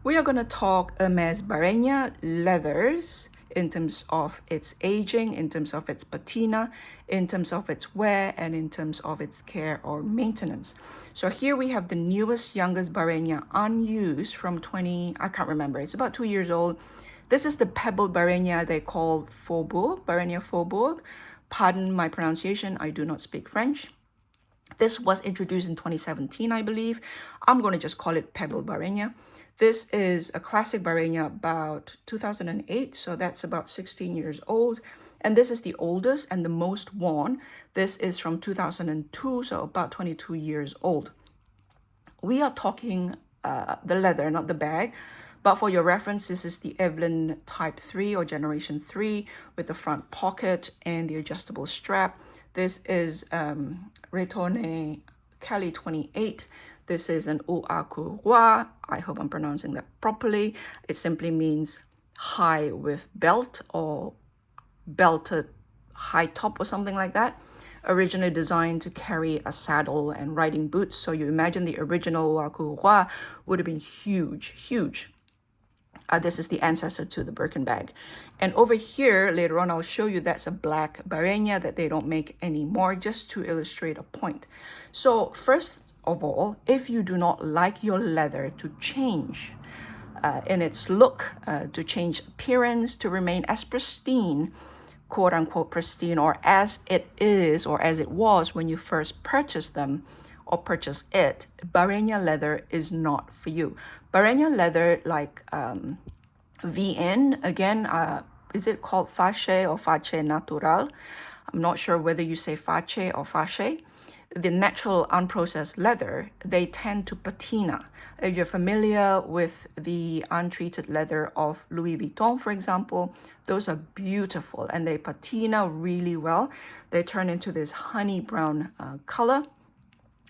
We are going to talk Hermes Barenia leathers in terms of its aging, in terms of its patina, in terms of its wear, and in terms of its care or maintenance. So here we have the newest, youngest Barenia unused from 20, I can't remember, it's about 2 years old. This is the pebble Barenia they call Faubourg, Barenia Faubourg. Pardon my pronunciation, I do not speak French. This was introduced in 2017, I believe. I'm going to just call it Pebble Barenia. This is a classic Barenia about 2008, so that's about 16 years old. And this is the oldest and the most worn. This is from 2002, so about 22 years old. We are talking the leather, not the bag. But for your reference, this is the Evelyne Type 3 or Generation 3 with the front pocket and the adjustable strap. This is Retourne Kelly 28. This is an HAC. I hope I'm pronouncing that properly. It simply means high with belt or belted high top or something like that. Originally designed to carry a saddle and riding boots. So you imagine the original HAC would have been huge, huge. This is the ancestor to the Birkin bag. And over here, later on, I'll show you that's a black Barenia that they don't make anymore, just to illustrate a point. So first of all, if you do not like your leather to change in its look, to change appearance, to remain as pristine, quote unquote pristine, or as it is, or as it was when you first purchased them, or purchase it, Barenia leather is not for you. Barenia leather, like VN, again, is it called Face or Face Natural? I'm not sure whether you say Face or Face. The natural unprocessed leather, they tend to patina. If you're familiar with the untreated leather of Louis Vuitton, for example, those are beautiful and they patina really well. They turn into this honey brown color.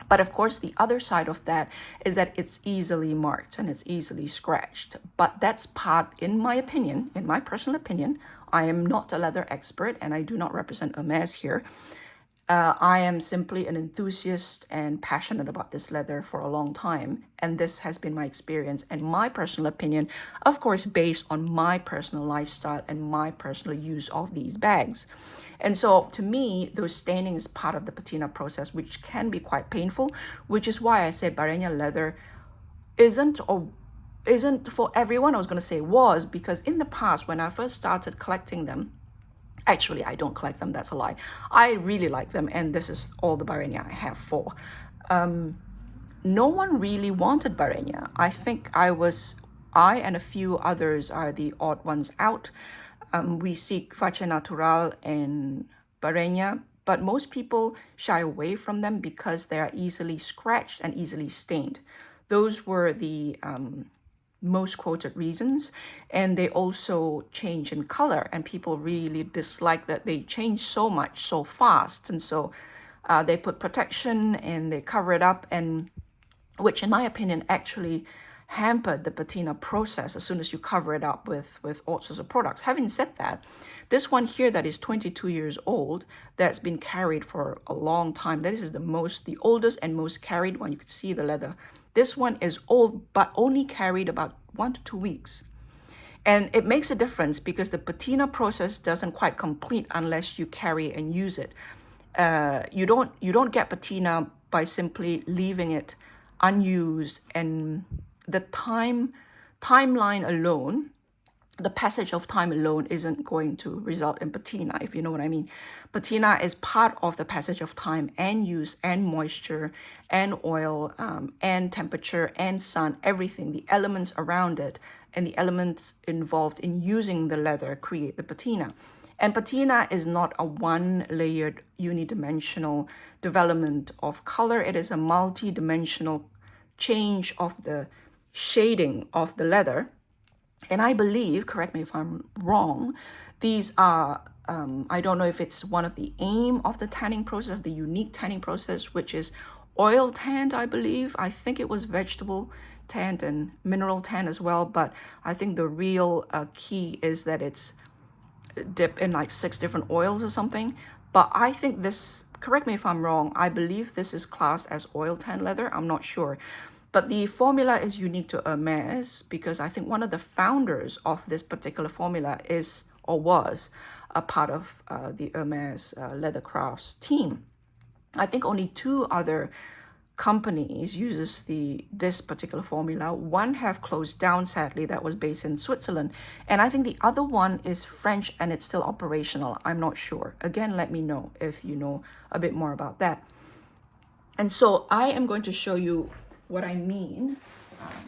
But of course, the other side of that is that it's easily marked and it's easily scratched. But that's part, in my opinion, in my personal opinion, I am not a leather expert and I do not represent Hermes here. I am simply an enthusiast and passionate about this leather for a long time. And this has been my experience and my personal opinion, of course, based on my personal lifestyle and my personal use of these bags. And so to me, those staining is part of the patina process, which can be quite painful, which is why I say Barenia leather isn't for everyone. I was going to say was, because in the past, when I first started collecting them, actually, I don't collect them, that's a lie. I really like them, and this is all the Barenia I have for. No one really wanted Barenia. I think I and a few others are the odd ones out. We seek Face Natural and Barenia, but most people shy away from them because they are easily scratched and easily stained. Those were the most quoted reasons, and they also change in color, and people really dislike that they change so much so fast, and so they put protection and they cover it up, and which in my opinion actually hampered the patina process as soon as you cover it up with all sorts of products. Having said that, this one here that is 22 years old, that's been carried for a long time, this is the oldest and most carried one. You could see the leather. This one is old, but only carried about 1 to 2 weeks. And it makes a difference because the patina process doesn't quite complete unless you carry and use it. You don't get patina by simply leaving it unused, and the timeline alone, the passage of time alone isn't going to result in patina, if you know what I mean. Patina is part of the passage of time and use and moisture and oil and temperature and sun, everything, the elements around it and the elements involved in using the leather create the patina. And patina is not a one-layered unidimensional development of color. It is a multi-dimensional change of the shading of the leather. And I believe, correct me if I'm wrong, these are, I don't know if it's one of the aim of the tanning process, the unique tanning process, which is oil tanned, I believe. I think it was vegetable tanned and mineral tan as well. But I think the real key is that it's dipped in like 6 different oils or something. But I think this, correct me if I'm wrong, I believe this is classed as oil tan leather. I'm not sure. But the formula is unique to Hermes because I think one of the founders of this particular formula is or was a part of the Hermes leather crafts team. I think only 2 other companies uses this particular formula. One have closed down, sadly, that was based in Switzerland. And I think the other one is French and it's still operational. I'm not sure. Again, let me know if you know a bit more about that. And so I am going to show you what I mean.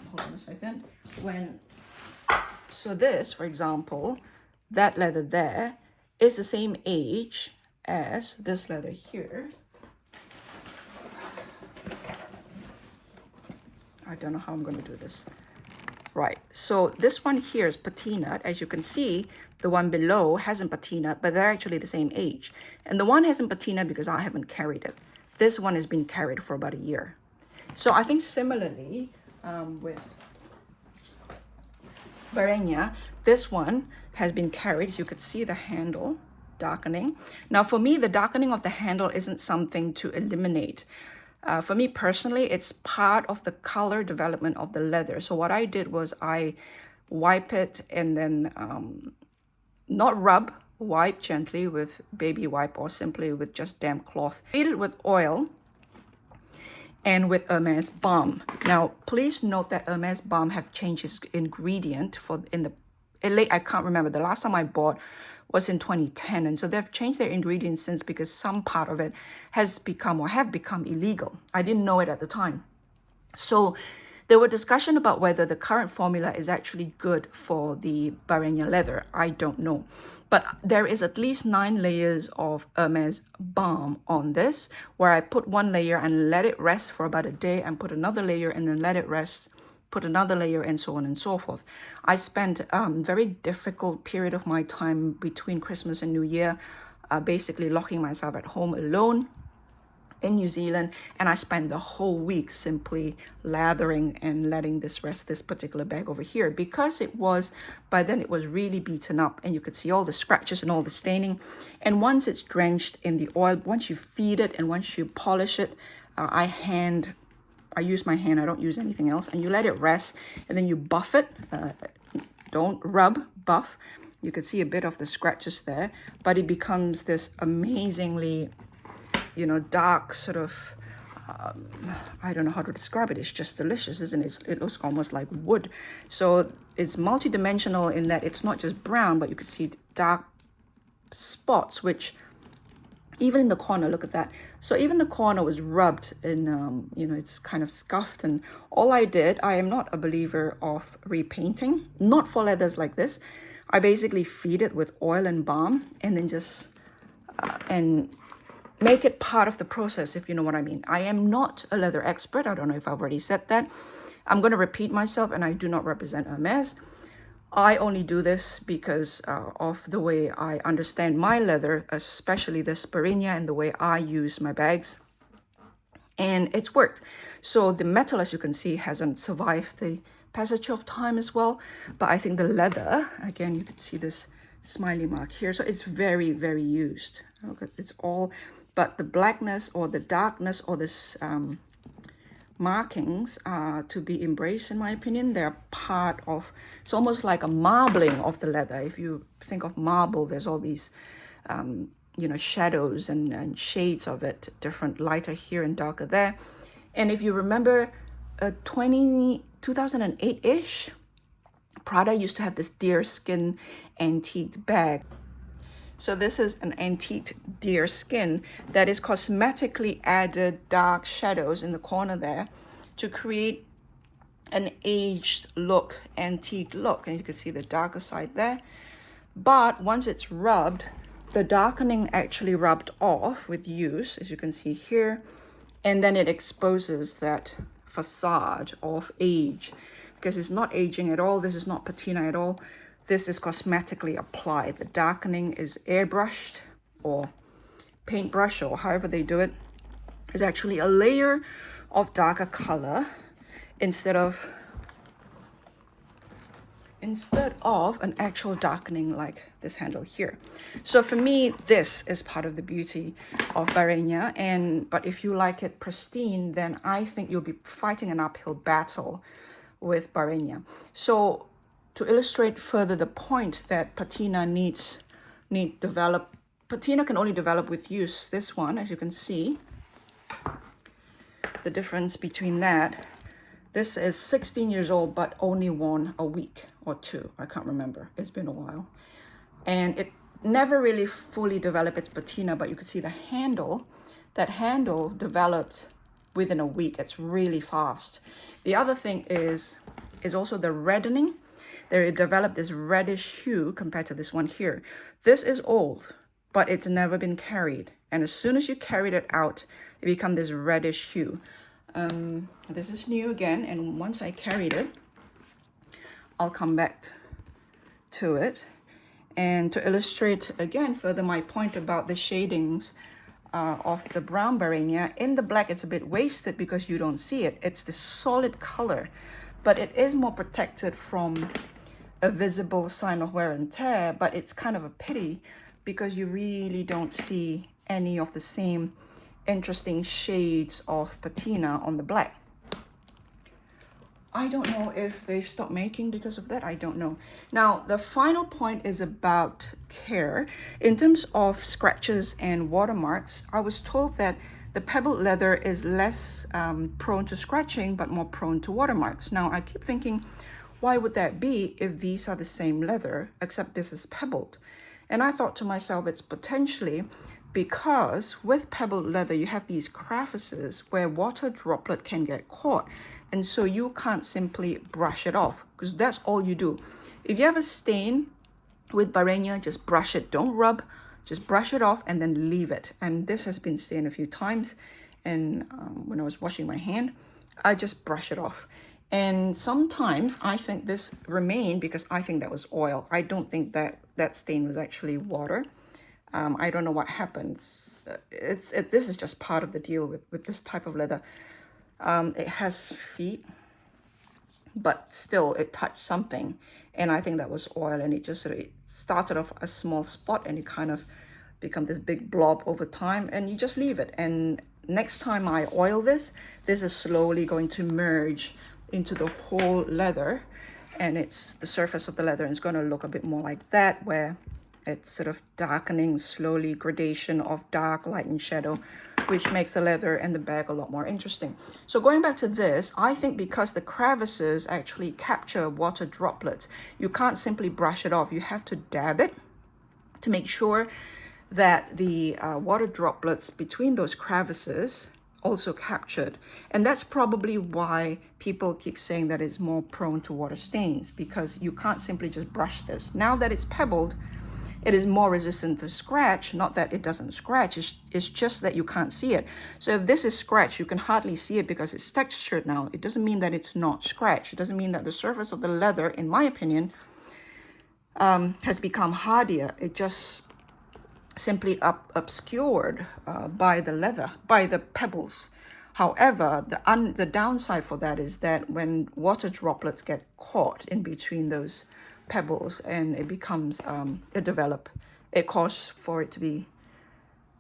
Hold on a second. So this, for example, that leather there is the same age as this leather here. I don't know how I'm going to do this. Right, so this one here is patina. As you can see, the one below hasn't patina, but they're actually the same age. And the one hasn't patina because I haven't carried it. This one has been carried for about a year. So I think similarly with Barenia, this one has been carried. You could see the handle darkening. Now for me, the darkening of the handle isn't something to eliminate. For me personally, it's part of the color development of the leather. So what I did was I wipe it and then not rub, wipe gently with baby wipe or simply with just damp cloth. Treat it with oil and with Hermes balm. Now, please note that Hermes balm have changed its ingredient I can't remember. The last time I bought was in 2010. And so they've changed their ingredients since because some part of it has become or have become illegal. I didn't know it at the time. So there were discussion about whether the current formula is actually good for the Barenia leather. I don't know. But there is at least 9 layers of Hermes balm on this, where I put 1 layer and let it rest for about a day and put another layer and then let it rest, put another layer and so on and so forth. I spent a very difficult period of my time between Christmas and New Year, basically locking myself at home alone in New Zealand, and I spent the whole week simply lathering and letting this rest, this particular bag over here, because by then it was really beaten up and you could see all the scratches and all the staining. And once it's drenched in the oil, once you feed it and once you polish it, I use my hand, I don't use anything else, and you let it rest and then you buff it. Don't rub, buff. You could see a bit of the scratches there, but it becomes this amazingly dark sort of, I don't know how to describe it. It's just delicious, isn't it? It looks almost like wood. So it's multidimensional in that it's not just brown, but you could see dark spots, which even in the corner, look at that. So even the corner was rubbed in, it's kind of scuffed. And all I am not a believer of repainting, not for leathers like this. I basically feed it with oil and balm and then just, and make it part of the process, if you know what I mean. I am not a leather expert. I don't know if I've already said that. I'm going to repeat myself, and I do not represent Hermes. I only do this because of the way I understand my leather, especially the Barenia, and the way I use my bags. And it's worked. So the metal, as you can see, hasn't survived the passage of time as well. But I think the leather, again, you can see this smiley mark here. So it's very, very used. Okay, it's all... But the blackness or the darkness or this markings are to be embraced, in my opinion. They're part of, it's almost like a marbling of the leather. If you think of marble, there's all these, shadows and shades of it, different, lighter here and darker there. And if you remember 2008-ish, Prada used to have this deer skin antique bag. So this is an antique deer skin that is cosmetically added dark shadows in the corner there to create an aged look, antique look. And you can see the darker side there. But once it's rubbed, the darkening actually rubbed off with use, as you can see here. And then it exposes that facade of age, because it's not aging at all. This is not patina at all. This is cosmetically applied. The darkening is airbrushed or paintbrush or however they do it. It's actually a layer of darker color instead of instead of an actual darkening like this handle here. So for me, this is part of the beauty of Barenia. But if you like it pristine, then I think you'll be fighting an uphill battle with Barenia. So to illustrate further the point that patina patina can only develop with use. This one, as you can see, the difference between that. This is 16 years old, but only worn a week or two. I can't remember. It's been a while. And it never really fully developed its patina, but you can see the handle. That handle developed within a week. It's really fast. The other thing is also the reddening. They developed this reddish hue compared to this one here. This is old, but it's never been carried. And as soon as you carried it out, it becomes this reddish hue. This is new again, and once I carried it, I'll come back to it. And to illustrate again further my point about the shadings of the brown Barenia, in the black it's a bit wasted because you don't see it. It's the solid color, but it is more protected from a visible sign of wear and tear, but it's kind of a pity because you really don't see any of the same interesting shades of patina on the black. I don't know if they've stopped making because of that. I don't know. Now, the final point is about care. In terms of scratches and watermarks, I was told that the pebbled leather is less prone to scratching, but more prone to watermarks. Now, I keep thinking, why would that be if these are the same leather, except this is pebbled? And I thought to myself, it's potentially because with pebbled leather, you have these crevices where water droplet can get caught. And so you can't simply brush it off because that's all you do. If you have a stain with Barenia, just brush it. Don't rub, just brush it off and then leave it. And this has been stained a few times. And when I was washing my hand, I just brush it off. And sometimes I think this remained because I think that was oil. I don't think that that stain was actually water. I don't know what happens. This is just part of the deal with this type of leather. It has feet, but still it touched something. And I think that was oil, and it just sort of started off a small spot and it kind of become this big blob over time, and you just leave it. And next time I oil this is slowly going to merge into the whole leather, and it's the surface of the leather, and it's going to look a bit more like that, where it's sort of darkening slowly, gradation of dark, light, and shadow, which makes the leather and the bag a lot more interesting. So going back to this, I think because the crevices actually capture water droplets, you can't simply brush it off. You have to dab it to make sure that the water droplets between those crevices also captured. And that's probably why people keep saying that it's more prone to water stains, because you can't simply just brush this. Now that it's pebbled, it is more resistant to scratch. Not that it doesn't scratch, it's just that you can't see it. So if this is scratched, you can hardly see it because it's textured now. It doesn't mean that it's not scratched. It doesn't mean that the surface of the leather, in my opinion, has become hardier. It just simply obscured by the leather, by the pebbles. However, the downside for that is that when water droplets get caught in between those pebbles and it becomes it causes for it to be,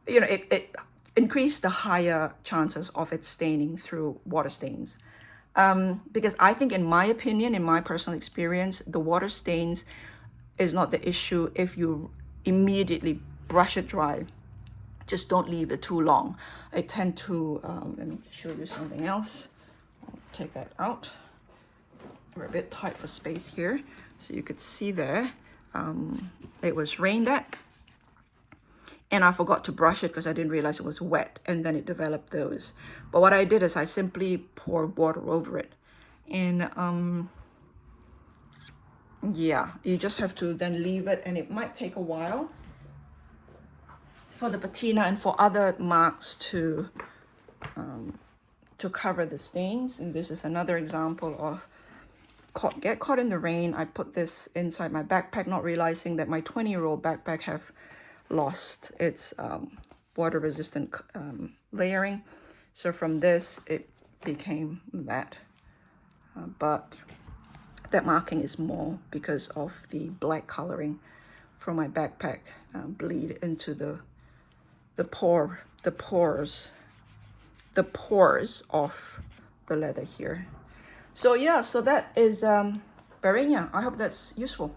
it increase the higher chances of it staining through water stains. Because I think, in my opinion, in my personal experience, the water stains is not the issue if you immediately brush it dry. Just don't leave it too long. I tend to, let me show you something else. I'll take that out. We're a bit tight for space here. So you could see there, it was rained at. And I forgot to brush it because I didn't realize it was wet. And then it developed those. But what I did is I simply poured water over it. And yeah, you just have to then leave it. And it might take a while for the patina and for other marks to cover the stains. And this is another example of get caught in the rain. I put this inside my backpack, not realizing that my 20-year-old backpack have lost its water resistant layering. So from this, it became that. But That marking is more because of the black coloring from my backpack bleed into the pores of the leather here. So yeah, so that is Barenia. I hope that's useful.